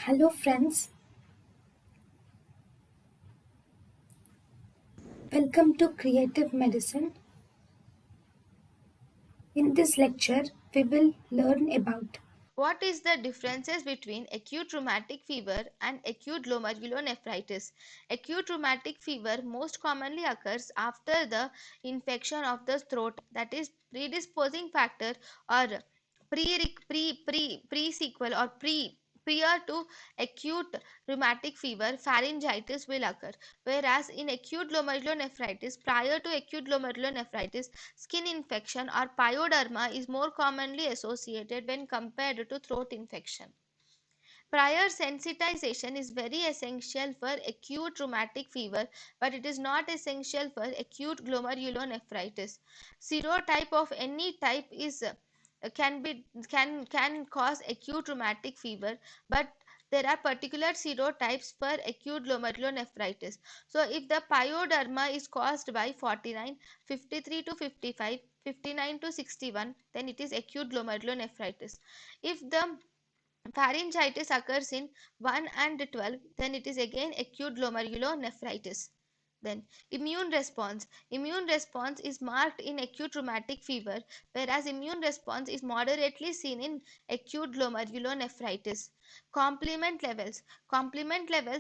Hello friends, welcome to Creative Medicine. In this lecture, we will learn about What is the differences between acute rheumatic fever and acute glomerulonephritis? Acute rheumatic fever most commonly occurs after the infection of the throat, that is predisposing factor or pre-sequel or prior to acute rheumatic fever pharyngitis will occur, whereas in acute glomerulonephritis, prior to acute glomerulonephritis, skin infection or pyoderma is more commonly associated when compared to throat infection. Prior sensitization is very essential for acute rheumatic fever, but it is not essential for acute glomerulonephritis. Serotype of any type is can cause acute rheumatic fever, but there are particular serotypes for acute glomerulonephritis. So if the pyoderma is caused by 49, 53 to 55, 59 to 61, then it is acute glomerulonephritis. If the pharyngitis occurs in 1 and 12, then it is again acute glomerulonephritis. Then immune response is marked in acute rheumatic fever, whereas immune response is moderately seen in acute glomerulonephritis. Complement levels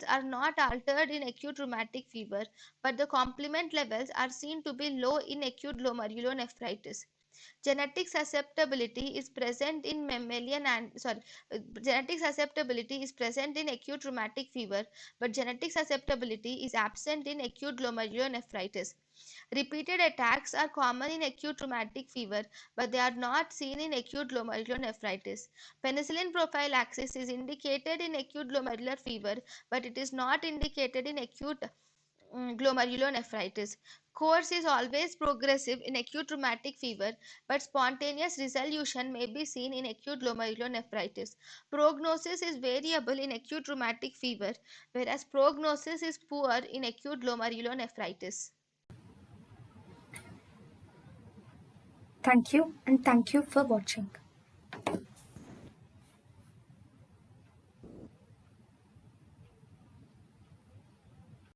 are not altered in acute rheumatic fever, but the complement levels are seen to be low in acute glomerulonephritis. Genetic susceptibility is present in mammalian and genetic susceptibility is present in acute rheumatic fever, but genetic susceptibility is absent in acute glomerulonephritis. Repeated attacks are common in acute rheumatic fever, but they are not seen in acute glomerulonephritis. Penicillin prophylaxis is indicated in acute glomerular fever, but it is not indicated in acute glomerulonephritis. Course is always progressive in acute rheumatic fever, but spontaneous resolution may be seen in acute glomerulonephritis. Prognosis is variable in acute rheumatic fever, whereas prognosis is poor in acute glomerulonephritis. thank you and thank you for watching.